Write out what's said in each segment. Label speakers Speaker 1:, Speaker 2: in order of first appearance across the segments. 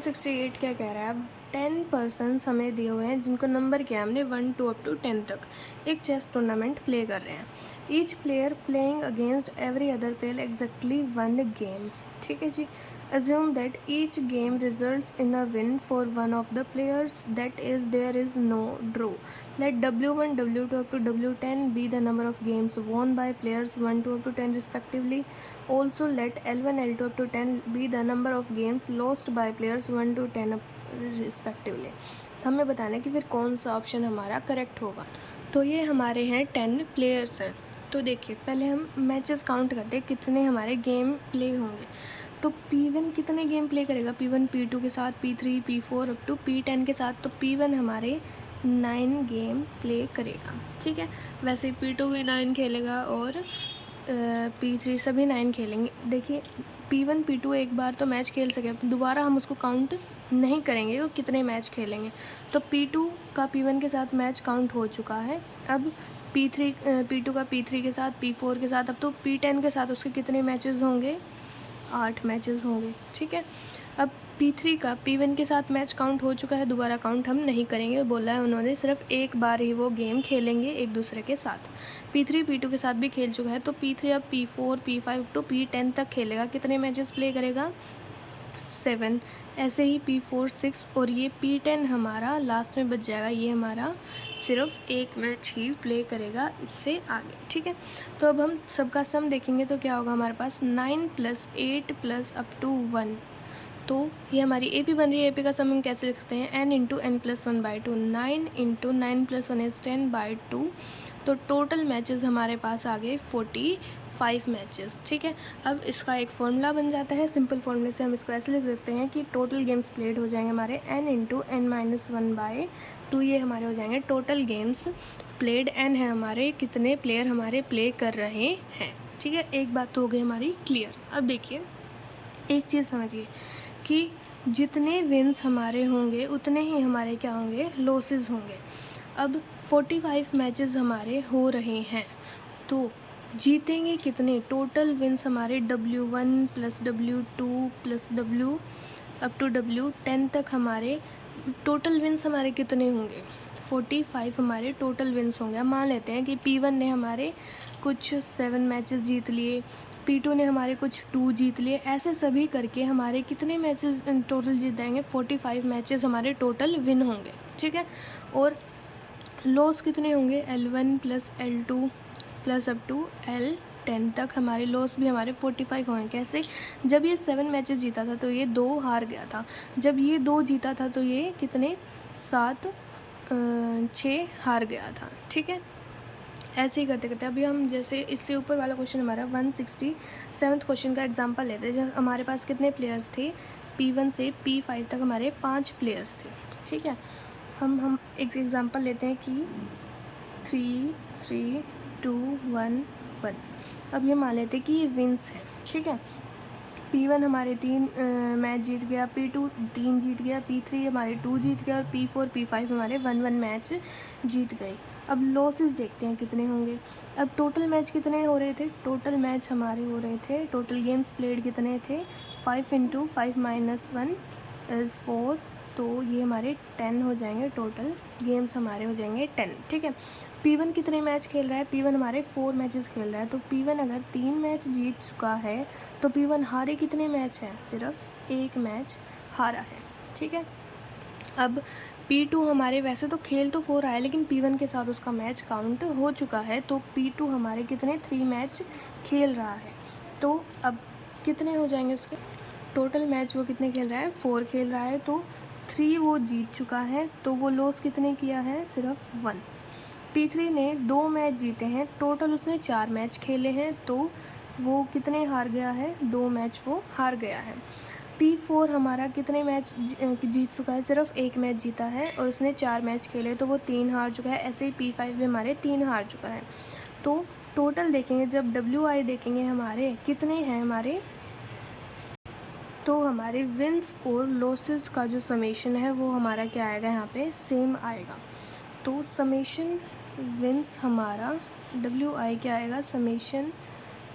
Speaker 1: 168 क्या कह रहा है? अब 10 पर्सन्स हमें दिए हुए हैं जिनको नंबर किया हमने 1 2 अप टू 10 तक। एक चेस टूर्नामेंट प्ले कर रहे हैं। Each player playing against every other player exactly one game. ठीक है जी। Assume that each game results in a win for one of the players, that is there is no draw. Let W1 W2 up to W10 be the number of games won by players 1 2 up to 10 respectively. Also let L1 L2 up to 10 be the number of games lost by players 1 to 10 respectively. हमें बताना है कि फिर कौन सा option हमारा correct होगा। तो ये हमारे हैं 10 प्लेयर्स हैं। तो देखिए पहले हम मैचेस काउंट करते हैं कितने हमारे गेम प्ले होंगे। तो P1 कितने गेम प्ले करेगा? P1 P2 के साथ, P3 P4 up to P10 के साथ। तो P1 हमारे 9 गेम प्ले करेगा। ठीक है, वैसे P2 भी 9 खेलेगा और P3 सभी 9 खेलेंगे। देखिए P1 P2 एक बार तो मैच खेल सके, दोबारा हम उसको काउंट नहीं करेंगे वो कितने मैच खेलेंगे। तो P2 का P1 के साथ मैच काउंट हो चुका है। अब P2 का P3 के साथ, P4 के साथ, अब तो P10 के साथ उसके कितने मैचेस होंगे? 8 मैचेस होंगे। ठीक है, अब P3 का P1 के साथ मैच काउंट हो चुका है, दोबारा काउंट हम नहीं करेंगे। बोला है उन्होंने सिर्फ एक बार ही वो गेम खेलेंगे एक दूसरे के साथ। P3 P2 के साथ भी खेल चुका है, तो P3 अब P4 P5 टू P10 तक खेलेगा। कितने मैचेस प्ले करेगा? 7। ऐसे ही P4 6 और ये P10 हमारा लास्ट में बच जाएगा। ये हमारा सिर्फ एक मैच ही प्ले करेगा इससे आगे। ठीक है, तो अब हम सबका सम देखेंगे तो क्या होगा हमारे पास? 9 + 8 + अप टू 1। तो ये हमारी AP बन रही है। AP का सम हम कैसे लिखते हैं? n into n plus 1/2। 9 into 9 + 1 is 10/2। तो टोटल मैचेस हमारे पास आ गए 45 मैचेस। ठीक है, अब इसका एक फॉर्मूला बन जाता है। सिंपल फॉर्मूले से हम इसको ऐसे लिख सकते हैं कि टोटल गेम्स प्लेड हो जाएंगे हमारे n इंटू n माइनस 1/2। ये हमारे हो जाएंगे टोटल गेम्स प्लेड। n है हमारे कितने प्लेयर हमारे प्ले कर रहे हैं। ठीक है, एक बात तो हो गई हमारी क्लियर। अब देखिए एक चीज़ समझिए कि जितने विन्स हमारे होंगे उतने ही हमारे क्या होंगे? लॉसेस होंगे। अब 45 मैचेस हमारे हो रहे हैं, तो जीतेंगे कितने? टोटल विन्स हमारे W1 + W2 + W up to W10 तक हमारे टोटल विन्स हमारे कितने होंगे? 45 हमारे टोटल विन्स होंगे। अब मान लेते हैं कि P1 ने हमारे कुछ 7 मैचेस जीत लिए, P2 ने हमारे कुछ 2 जीत लिए। ऐसे सभी करके हमारे कितने मैचेस टोटल जीत जाएंगे? 45 मैचेस हमारे टोटल विन होंगे। ठीक है, और लॉस कितने होंगे? L1 + L2 + up to L10 तक हमारे लॉस भी हमारे 45 होंगे। कैसे? जब ये 7 मैचेस जीता था तो ये 2 हार गया था। जब ये 2 जीता था तो ये कितने? 7 6 हार गया था। ठीक है, ऐसे ही करते करते अभी हम जैसे इससे ऊपर वाला क्वेश्चन हमारा 167 क्वेश्चन का एग्जांपल लेते हैं। जब हमारे पास कितने प्लेयर्स थे? P1 से P5 तक हमारे 5 प्लेयर्स थे। ठीक है, हम एक एग्जांपल लेते हैं कि 3 3 2 1 1। अब ये मान लेते हैं कि ये विंस है। ठीक है, P1 हमारे 3 मैच जीत गया, P2 3 जीत गया, P3 हमारे 2 जीत गया और P4 P5 हमारे 1 मैच जीत गए। अब लॉसेस देखते हैं कितने होंगे। अब टोटल मैच कितने हो रहे थे? टोटल मैच हमारे हो रहे थे, टोटल गेम्स प्लेड कितने थे? 5 इंटू 5 माइनस 1 इज़ 4। तो ये हमारे 10 हो जाएंगे। टोटल गेम्स हमारे हो जाएंगे 10। ठीक है, P1 कितने मैच खेल रहा है? P1 हमारे 4 मैचेस खेल रहा है। तो P1 अगर 3 मैच जीत चुका है तो P1 हारे कितने मैच हैं? सिर्फ एक मैच हारा है। ठीक है, अब P2 हमारे वैसे तो खेल तो 4 रहा है लेकिन P1 के साथ उसका मैच काउंट हो चुका है। तो P2 हमारे कितने? 3 मैच खेल रहा है। तो अब कितने हो जाएंगे उसके? टोटल मैच वो कितने खेल रहा है? 4 खेल रहा है, तो 3 वो जीत चुका है। तो वो लॉस कितने किया है? सिर्फ 1। P3 ने 2 मैच जीते हैं, टोटल उसने 4 मैच खेले हैं, तो वो कितने हार गया है? 2 मैच वो हार गया है। P4 हमारा कितने मैच जीत चुका है? सिर्फ एक मैच जीता है और उसने 4 मैच खेले, तो वो 3 हार चुका है। ऐसे ही P5 भी हमारे 3 हार चुका है। तो टोटल देखेंगे, जब WI देखेंगे हमारे कितने हैं हमारे, तो हमारे विन्स और लॉसेस का जो समेशन है वो हमारा क्या आएगा? यहाँ पे सेम आएगा। तो समेशन विन्स हमारा WI क्या आएगा? समेशन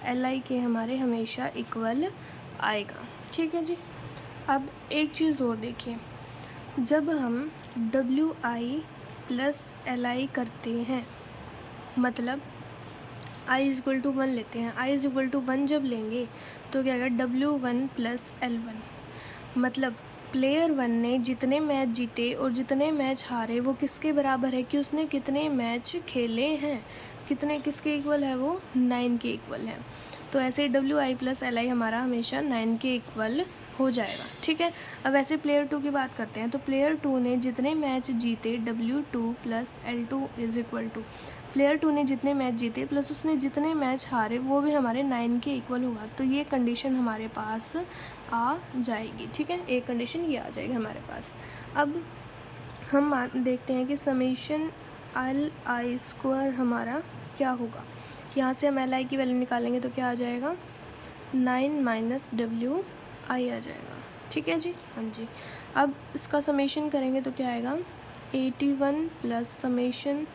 Speaker 1: LI के हमारे हमेशा इक्वल आएगा। ठीक है जी। अब एक चीज़ और देखिए, जब हम WI प्लस LI करते हैं, मतलब I इज इक्वल टू 1 लेते हैं, I इज इक्वल टू 1 जब लेंगे तो क्या आएगा W1 प्लस L1, मतलब प्लेयर 1 ने जितने मैच जीते और जितने मैच हारे वो किसके बराबर है कि उसने कितने मैच खेले हैं, कितने किसके इक्वल है, वो 9 के इक्वल है। तो ऐसे WI प्लस LI हमारा हमेशा 9 के इक्वल हो जाएगा, ठीक है। अब ऐसे प्लेयर 2 की बात करते हैं, तो प्लेयर 2 ने जितने मैच जीते W2 plus L2 is equal to player 2 ने जितने मैच जीते प्लस उसने जितने मैच हारे वो भी हमारे 9 के इक्वल होगा। तो ये कंडीशन हमारे पास आ जाएगी, ठीक है, एक कंडीशन ये आ जाएगी हमारे पास। अब हम देखते हैं कि समेशन LI स्क्वायर हमारा क्या होगा। यहाँ से हम LI की वैल्यू निकालेंगे तो क्या आ जाएगा, 9 माइनस WI आ जाएगा, ठीक है जी, हाँ जी। अब इसका समेशन करेंगे तो क्या आएगा, 81 plus summation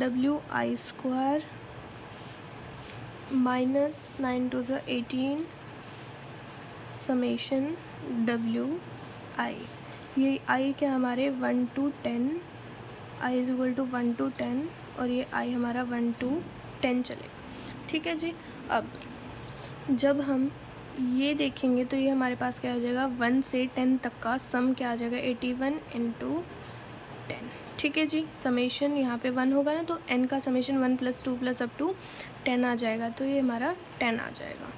Speaker 1: WI square minus 9 two ज़ 18 समेशन WI। ये I क्या हमारे 1 to 10, I is equal to 1 to 10 और ये I हमारा 1 to 10 चलेगा, ठीक है जी। अब जब हम ये देखेंगे तो ये हमारे पास क्या हो जाएगा, 1 से 10 तक का सम क्या आ जाएगा, 81 इंटू 10, ठीक है जी। समेशन यहाँ पे 1 होगा ना तो n का summation 1 plus 2 plus up to 10 आ जाएगा, तो ये हमारा 10 आ जाएगा।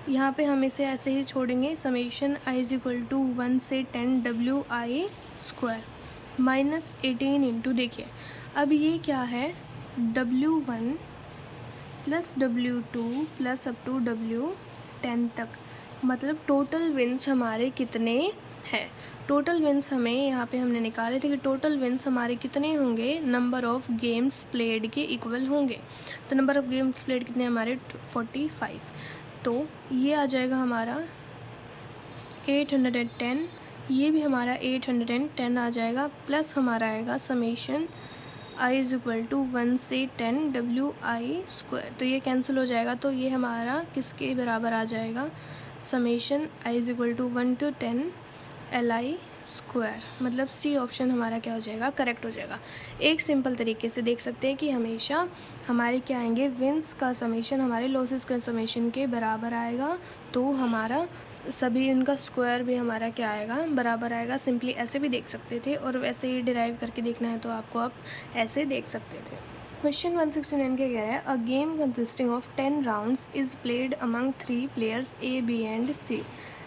Speaker 1: यहाँ पे हम इसे ऐसे ही छोड़ेंगे, summation I is equal to 1 से 10 WI स्क्वायर माइनस 18 इंटू, देखिए अब ये क्या है, W1 plus W2 plus up to W10 तक, मतलब टोटल विन्स हमारे कितने हैं। टोटल विन्स हमें यहाँ पे हमने निकाले थे कि टोटल विन्स हमारे कितने होंगे, नंबर ऑफ़ गेम्स प्लेड के इक्वल होंगे। तो नंबर ऑफ़ गेम्स प्लेड कितने हमारे 45, तो ये आ जाएगा हमारा 810, ये भी हमारा 810 आ जाएगा, प्लस हमारा आएगा summation I is equal to 1 से 10 WI स्क्वायर, तो ये कैंसिल हो जाएगा, तो ये हमारा किसके बराबर आ जाएगा, summation I is equal to 1 to 10 LI square, मतलब सी ऑप्शन हमारा क्या हो जाएगा, करेक्ट हो जाएगा। एक सिंपल तरीके से देख सकते हैं कि हमेशा हमारे क्या आएंगे, विंस का समेशन हमारे लॉसेस का समेशन के बराबर आएगा, तो हमारा सभी उनका स्क्वायर भी हमारा क्या आएगा, बराबर आएगा। सिंपली ऐसे भी देख सकते थे और वैसे ही डिराइव करके देखना है तो आपको आप ऐसे देख सकते थे। क्वेश्चन 169 क्या कह रहा है, a game consisting of 10 rounds is played among 3 players A, B and C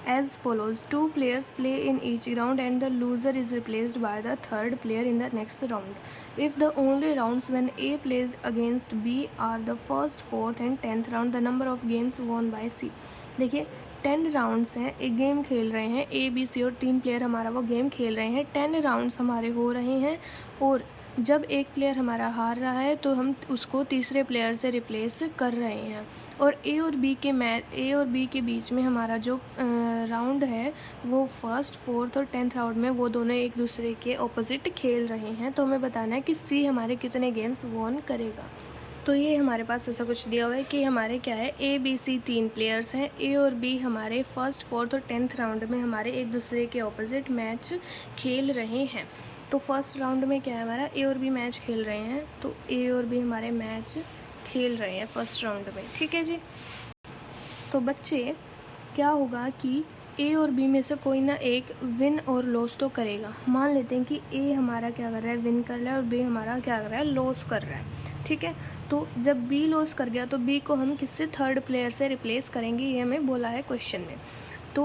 Speaker 1: as follows. 2 players play in each round and the loser is replaced by the third player in the next round. If the only rounds when A plays against B are the first, fourth and 10th round, the number of games won by C. देखिए 10 rounds हैं, एक game खेल रहे हैं A, B, C और 3 player हमारा वो game खेल रहे हैं। 10 राउंड्स हमारे हो रहे हैं और जब एक प्लेयर हमारा हार रहा है तो हम उसको तीसरे प्लेयर से रिप्लेस कर रहे हैं, और A और B के बीच में हमारा जो राउंड है वो फर्स्ट, फोर्थ और 10th राउंड में वो दोनों एक दूसरे के ऑपोजिट खेल रहे हैं। तो हमें बताना है कि C हमारे कितने गेम्स वॉन करेगा। तो ये हमारे पास ऐसा कुछ दिया हुआ है कि हमारे क्या है, A, B, C 3 प्लेयर्स हैं, A और B हमारे फर्स्ट, फोर्थ और 10th राउंड में हमारे एक दूसरे के ऑपोजिट मैच खेल रहे हैं। तो फर्स्ट राउंड में क्या है, हमारा A और B मैच खेल रहे हैं, तो A और B हमारे मैच खेल रहे हैं फर्स्ट राउंड में, ठीक है जी। तो बच्चे क्या होगा कि A और B में से कोई ना एक विन और लॉस तो करेगा। मान लेते हैं कि A हमारा क्या कर रहा है, विन कर रहा है और B हमारा क्या कर रहा है, लॉस कर रहा है, ठीक है। तो जब B लॉस कर गया तो B को हम किससे, थर्ड प्लेयर से रिप्लेस करेंगे, ये हमें बोला है क्वेश्चन में। तो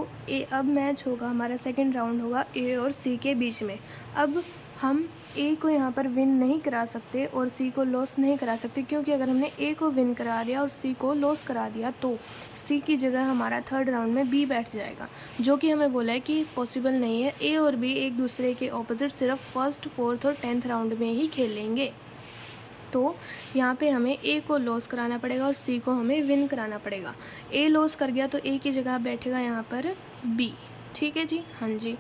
Speaker 1: अब मैच होगा हमारा, सेकंड राउंड होगा A और C के बीच में। अब हम A को यहाँ पर विन नहीं करा सकते और C को लॉस नहीं करा सकते, क्योंकि अगर हमने A को विन करा दिया और C को लॉस करा दिया तो C की जगह हमारा थर्ड राउंड में B बैठ जाएगा, जो कि हमें बोला है कि पॉसिबल नहीं है। A और B एक दूसरे के ऑपोजिट सिर्फ फर्स्ट, फोर्थ और 10th राउंड में ही खेलेंगे। तो यहाँ पे हमें A को लॉस कराना पड़ेगा और C को हमें विन कराना पड़ेगा। A लॉस कर गया तो A की जगह बैठेगा यहाँ पर B, ठीक है जी, हाँ जी।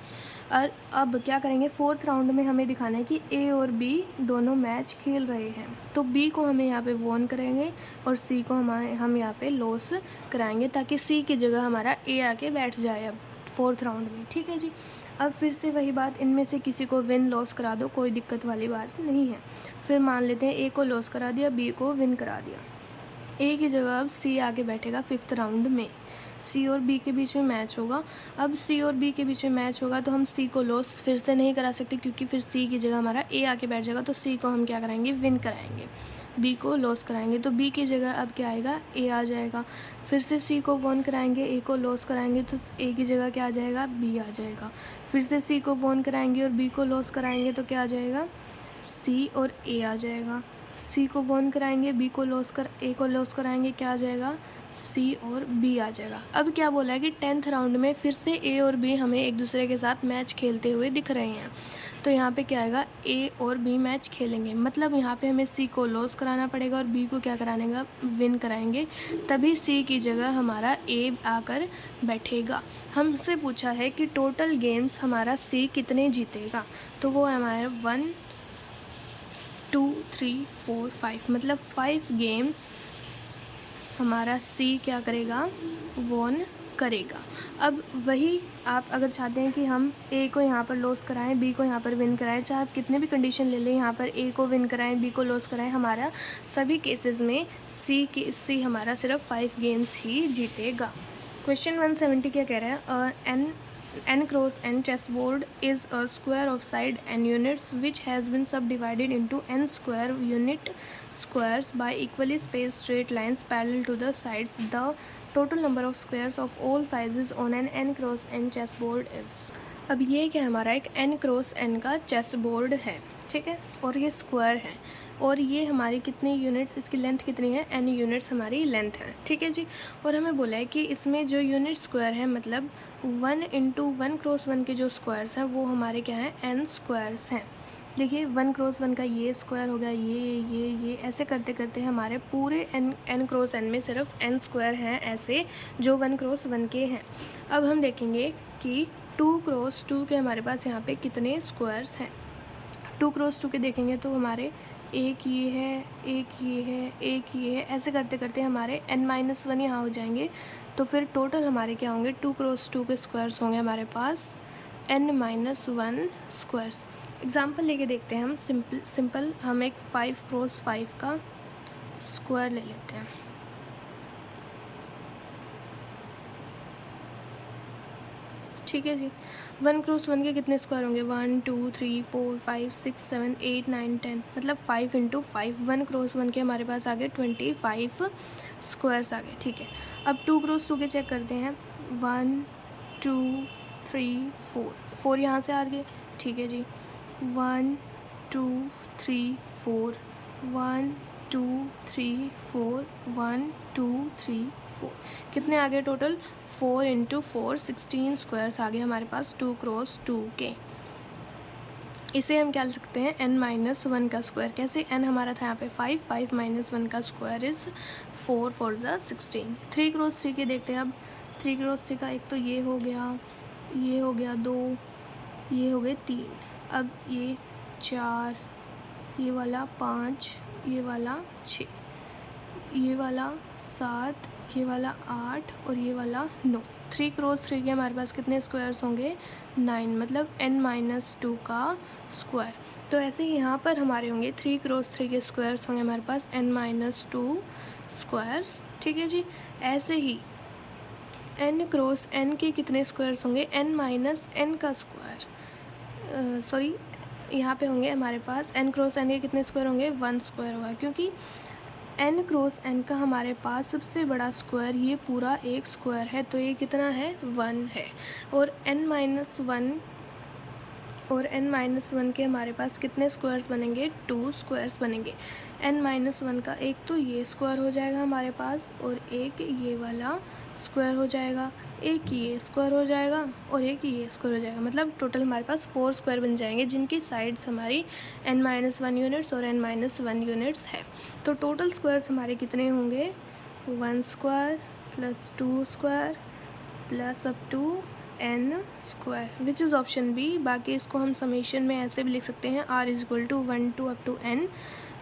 Speaker 1: और अब क्या करेंगे, फोर्थ राउंड में हमें दिखाना है कि A और B दोनों मैच खेल रहे हैं, तो B को हमें यहाँ पे वॉन करेंगे और C को हम यहाँ पे लॉस कराएंगे, ताकि C की जगह हमारा A आके बैठ जाए अब 4th राउंड में, ठीक है जी। अब फिर से वही बात, इनमें से किसी को विन लॉस करा दो, कोई दिक्कत वाली बात नहीं है। फिर मान लेते हैं ए को लॉस करा दिया, बी को विन करा दिया। ए की जगह अब सी आके बैठेगा 5th राउंड में। सी और बी के बीच में मैच होगा। अब सी और बी के बीच में मैच होगा तो हम सी को लॉस फिर से नहीं करा सकते, क्योंकि फिर सी की जगह हमारा ए आके बैठ जाएगा, तो सी को हम क्या कराएंगे, विन कराएंगे। बी को लॉस कराएंगे तो बी की जगह अब क्या आएगा, ए आ जाएगा। फिर से सी को वॉन कराएंगे, ए को लॉस कराएंगे तो ए की जगह क्या आ जाएगा, बी आ जाएगा। फिर से सी को वॉन कराएंगे और बी को लॉस कराएंगे तो क्या आ जाएगा, सी और ए आ जाएगा। सी को वॉन कराएंगे, बी को लॉस कर ए को लॉस कराएंगे, क्या आ जाएगा, सी और बी आ जाएगा। अब क्या बोला है कि 10th राउंड में फिर से ए और बी हमें एक दूसरे के साथ मैच खेलते हुए दिख रहे हैं। तो यहाँ पे क्या आएगा, ए और बी मैच खेलेंगे, मतलब यहाँ पे हमें सी को लॉस कराना पड़ेगा और बी को क्या कराने का, विन कराएंगे, तभी सी की जगह हमारा ए आकर बैठेगा। हमसे पूछा है कि टोटल गेम्स हमारा सी कितने जीतेगा, तो वो है हमारा 1 2 3 4 5, मतलब 5 गेम्स हमारा सी क्या करेगा, वॉन करेगा। अब वही आप अगर चाहते हैं कि हम ए को यहाँ पर लॉस कराएं, बी को यहाँ पर विन कराएं, चाहे आप कितने भी कंडीशन ले लें, यहाँ पर ए को विन कराएं, बी को लॉस कराएं, हमारा सभी केसेस में सी हमारा सिर्फ 5 गेम्स ही जीतेगा। क्वेश्चन 170 क्या कह रहा है, n cross n chessboard is a square of side n units which has been subdivided into n square unit squares by equally spaced straight lines parallel to the sides. The total number of squares of all sizes on an n cross n chessboard is। अब ये क्या हमारा एक n cross n का chess board है, ठीक है, और ये स्क्वायर है, और ये हमारी कितनी यूनिट्स, इसकी लेंथ कितनी है, n यूनिट्स हमारी लेंथ है, ठीक है जी। और हमें बोला है कि इसमें जो यूनिट स्क्वायर है, मतलब 1 इंटू 1 क्रॉस 1 के जो स्क्वायर्स हैं वो हमारे क्या हैं, n स्क्वायर्स हैं। देखिए 1 क्रॉस 1 का ये स्क्वायर हो गया, ये ऐसे करते करते हमारे पूरे n क्रॉस n में सिर्फ n स्क्वायर हैं ऐसे, जो 1 क्रॉस 1 के हैं। अब हम देखेंगे कि 2 क्रॉस 2 के हमारे पास यहाँ पे कितने स्क्वायर्स हैं। 2 क्रॉस 2 के देखेंगे तो हमारे एक ये है, एक ये है, एक ये है, ऐसे करते करते हमारे n-1 यहाँ हो जाएंगे। तो फिर टोटल हमारे क्या होंगे, 2 क्रॉस 2 के स्क्वायर्स होंगे हमारे पास n-1 स्क्वायर्स। एग्जाम्पल लेके देखते हैं हम, सिंपल हम एक 5 क्रॉस 5 का स्क्वायर ले लेते हैं। ठीक है जी, 1 क्रॉस 1 के कितने स्क्वायर होंगे, 1 2 3 4 5 6 7 8 9 10, मतलब 5 इंटू 5, 1 क्रॉस 1 के हमारे पास आ गए 25 स्क्वायर्स आ गए, ठीक है। अब 2 क्रॉस 2 के चेक करते हैं, 1 2 3 4, 4 यहाँ से आ गए, ठीक है जी, 1 2 3 4, 1 2 3 4, 1 2 3 4, कितने आ गए टोटल, 4 इंटू 4 16 स्क्वायर्स आ गए हमारे पास 2 क्रॉस 2 के। इसे हम क्या लिख सकते हैं, n-1 का स्क्वायर। कैसे, n हमारा था यहाँ पे 5 माइनस 1 का स्क्वायर इज़ 4 4 16। 3 क्रॉस 3 के देखते हैं अब। 3 क्रॉस 3 का एक तो ये हो गया 2, ये हो गए 3, अब ये 4, ये वाला 5, ये वाला 6, ये वाला 7, ये वाला 8 और ये वाला 9। 3 क्रॉस 3 के हमारे पास कितने स्क्वायर्स होंगे, 9, मतलब n-2 का स्क्वायर। तो ऐसे ही यहाँ पर हमारे होंगे 3 क्रॉस 3 के स्क्वायर्स होंगे हमारे पास n-2 स्क्वायर्स, ठीक है जी। ऐसे ही n क्रॉस n के कितने स्क्वायर्स होंगे, n-n का स्क्वायर, सॉरी यहाँ पे होंगे हमारे पास n क्रॉस n के कितने स्क्वायर होंगे, 1 स्क्वायर होगा, क्योंकि n क्रॉस n का हमारे पास सबसे बड़ा स्क्वायर ये पूरा एक स्क्वायर है, तो ये कितना है, 1 है। और n-1 के हमारे पास कितने स्क्वायर्स बनेंगे, 2 स्क्वायर्स बनेंगे। n-1 का एक तो ये स्क्वायर हो जाएगा हमारे पास, और एक ये वाला स्क्वायर हो जाएगा, एक ये स्क्वायर हो जाएगा और एक ये स्क्वायर हो जाएगा, मतलब टोटल हमारे पास 4 स्क्वायर बन जाएंगे, जिनकी साइड्स हमारी n-1 यूनिट्स और n-1 यूनिट्स है। तो टोटल स्क्वायर्स हमारे कितने होंगे, 1 square plus 2 square plus up to n square, which is option B. बाकी इसको हम समेशन में ऐसे भी लिख सकते हैं, r is equal to 1 to up to n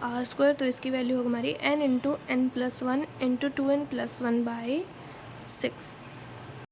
Speaker 1: r square, तो इसकी वैल्यू होगी हमारी n into n plus 1 into 2n plus 1 by 6।